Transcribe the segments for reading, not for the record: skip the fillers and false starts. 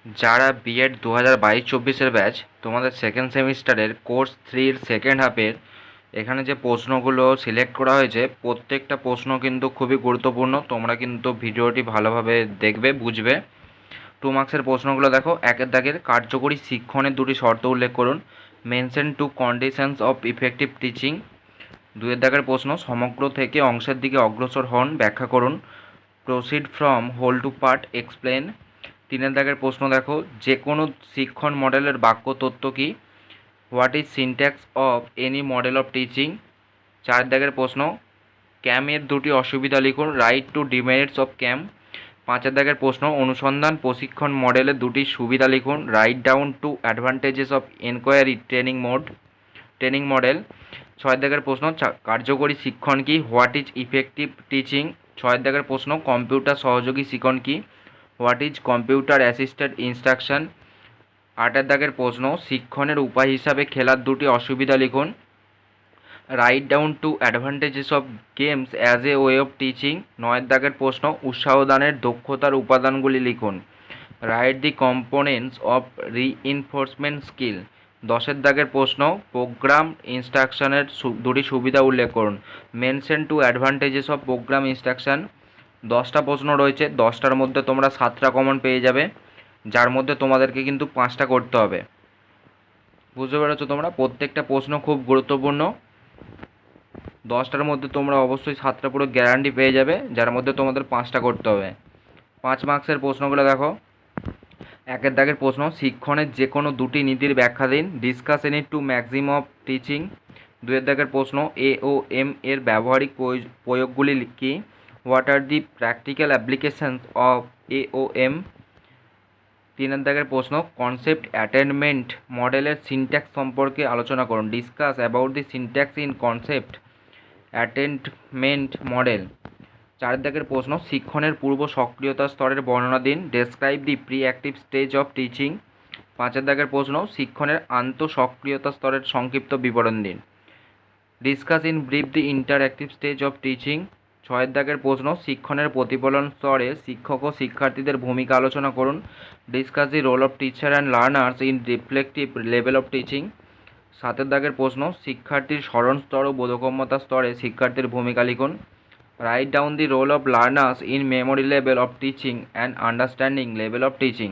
যারা B.ed 2022-24 batch, তোমাদের second সেমিস্টারের কোর্স 3-র সেকেন্ড হাফের এখানে যে প্রশ্নগুলো সিলেক্ট করা হয়েছে, প্রত্যেকটা প্রশ্ন কিন্তু খুবই গুরুত্বপূর্ণ। তোমরা কিন্তু ভিডিওটি ভালোভাবে দেখবে, বুঝবে। 2 মার্কসের প্রশ্নগুলো দেখো। 1-এর দাগের কার্যকরী শিক্ষণের দুটি শর্ত উল্লেখ করুন। Mention 2 conditions of effective teaching. 2-এর দাগের প্রশ্ন সমগ্র থেকে অংশের দিকে অগ্রসর হন, ব্যাখ্যা করুন। Proceed from whole to part, explain. 3-এর দাগের প্রশ্ন দেখো, যে কোনো শিক্ষণ মডেলের বাক্য তত্ত্ব কী? What is syntax of any model of teaching. 4 দাগের প্রশ্ন, ক্যামের দুটি অসুবিধা লিখুন, write two demerits of CAM. 5-এর দাগের প্রশ্ন, অনুসন্ধান প্রশিক্ষণ মডেলের দুটি সুবিধা লিখুন, write down two advantages of enquiry training model. 6 দাগের প্রশ্ন, কার্যকরী শিক্ষণ কী? What is effective teaching. 6 দাগের প্রশ্ন, কম্পিউটার সহযোগী শিক্ষণ কী? What is computer assisted instruction. 8 দাগের প্রশ্ন, শিক্ষণের উপায় হিসাবে খেলার দুটি অসুবিধা লিখুন, write down two advantages of games as a way of teaching. 9 দাগের প্রশ্ন, উৎসাহদানের দক্ষতার উপাদানগুলি লিখুন, write the components of reinforcement skill. 10 দাগের প্রশ্ন, প্রোগ্রাম ইনস্ট্রাকশনের দুটি সুবিধা উল্লেখ করুন, mention two advantages of program instruction. 10টা প্রশ্ন রয়েছে, 10টার মধ্যে তোমরা 7টা কমন পেয়ে যাবে, যার মধ্যে তোমাদেরকে কিন্তু 5টা করতে হবে। বুঝতে পেরেছো তোমরা? প্রত্যেকটা প্রশ্ন খুব গুরুত্বপূর্ণ। 10টার মধ্যে তোমরা অবশ্যই 7টা পুরো গ্যারান্টি পেয়ে যাবে, যার মধ্যে তোমাদের 5টা করতে হবে। 5 মার্কসের প্রশ্নগুলো দেখো। 1-এর দাগের প্রশ্ন, শিক্ষণের যে কোনো দুটি নীতির ব্যাখ্যা দিন, discuss any two maxim of teaching. 2-এর দাগের প্রশ্ন, এ ও এম এর ব্যবহারিক প্রয়োগগুলি কী? What are the practical applications of A O M. 3-এর দাগের প্রশ্ন, কনসেপ্ট অ্যাটেনমেন্ট মডেলের সিনট্যাক্স সম্পর্কে আলোচনা করুন, discuss about the syntax in concept attainment model. 4-এর দাগের প্রশ্ন, শিক্ষণের পূর্ব সক্রিয়তা স্তরের বর্ণনা দিন, describe the preactive stage of teaching. 5-এর দাগের প্রশ্ন, শিক্ষণের আন্তঃসক্রিয়তা স্তরের সংক্ষিপ্ত বিবরণ দিন, discuss in brief the interactive stage of teaching. 6-এর দাগের প্রশ্ন, শিক্ষণের প্রতিফলন স্তরে শিক্ষক ও শিক্ষার্থীদের ভূমিকা আলোচনা করুন, discuss the role of teacher and learners in reflective level of teaching. 7-এর দাগের প্রশ্ন, শিক্ষার্থীর স্মরণ স্তর ও বোধগম্যতা স্তরে শিক্ষার্থীর ভূমিকা লিখুন, write down the role of learners in memory level of teaching and understanding level of teaching.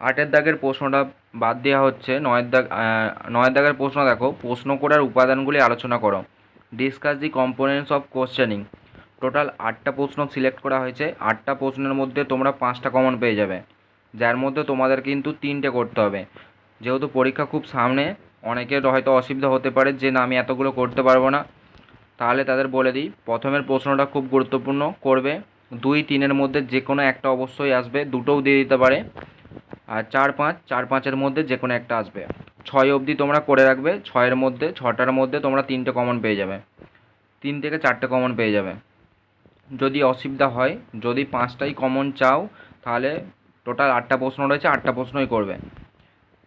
8-এর দাগের প্রশ্নটা বাদ দেওয়া হচ্ছে। 9-এর দাগের প্রশ্ন দেখো, প্রশ্ন করার উপাদানগুলি আলোচনা করো, discuss the components of questioning. Total 8টা প্রশ্ন সিলেক্ট করা হয়েছে। 8টা প্রশ্নের মধ্যে তোমরা 5টা কমন পেয়ে যাবে, যার মধ্যে তোমাদের কিন্তু 3টে করতে হবে। যেহেতু পরীক্ষা খুব সামনে, অনেকের হয়তো অসুবিধা হতে পারে যে না আমি এতগুলো করতে পারবো না, তাহলে তাদের বলে দিই, প্রথমের প্রশ্নটা খুব গুরুত্বপূর্ণ করবে। 2-3-এর মধ্যে যে কোনো একটা অবশ্যই আসবে, দুটোও দিয়ে দিতে পারে। আর 4-5-4-5-এর মধ্যে যে কোনো একটা আসবে। 6 অবধি তোমরা করে রাখবে। 6-এর মধ্যে 6টার মধ্যে তোমরা 3টে কমন পেয়ে যাবে, 3 থেকে 4টে কমন পেয়ে যাবে। যদি অসুবিধা হয়, যদি 5টাই কমন চাও, তাহলে টোটাল 8টা প্রশ্ন রয়েছে, 8টা প্রশ্নই করবে।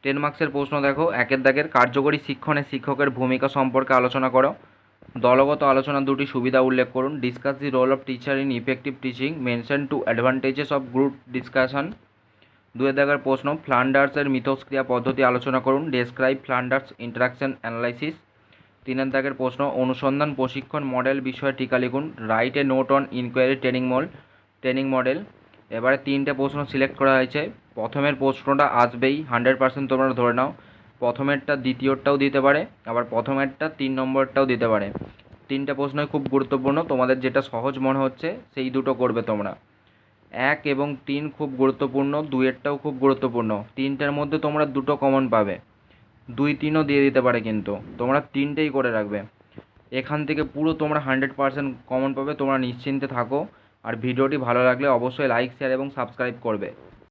10 মার্কসের প্রশ্ন দেখো। 1-এর দাগের কার্যকরী শিক্ষণে শিক্ষকের ভূমিকা সম্পর্কে আলোচনা করো, দলগত আলোচনার দুটি সুবিধা উল্লেখ করুন, discuss the role of teacher in effective teaching, mention two advantages of group discussion. 2-এর দাগের প্রশ্ন, ফ্লান্ডার্সের মিথস্ক্রিয়া পদ্ধতি আলোচনা করুন, ডেসক্রাইব ফ্লান্ডার্স ইন্টারাকশন অ্যানালাইসিস। 3-এর দাগের প্রশ্ন, অনুসন্ধান প্রশিক্ষণ মডেল বিষয়ে টিকা লিখুন, write a note on inquiry training model. এবারে 3টে প্রশ্ন সিলেক্ট করা হয়েছে। প্রথমের প্রশ্নটা আসবেই, 100% তোমরা ধরে নাও। প্রথমেরটা দ্বিতীয়টাও দিতে পারে, আবার প্রথমেরটা 3 নম্বরটাও দিতে পারে। 3টে প্রশ্নই খুব গুরুত্বপূর্ণ, তোমাদের যেটা সহজ মনে হচ্ছে সেই দুটো করবে তোমরা। 1 এবং 3 খুব গুরুত্বপূর্ণ, 2-এরটাও খুব গুরুত্বপূর্ণ। 3টের মধ্যে তোমরা 2টো কমন পাবে, 2-3ও দিয়ে দিতে পারে, কিন্তু তোমরা 3টেই করে রাখবে। এখান থেকে পুরো তোমরা 100% কমন পাবে, তোমরা নিশ্চিন্তে থাকো। আর ভিডিওটি ভালো লাগলে অবশ্যই লাইক, শেয়ার এবং সাবস্ক্রাইব করবে।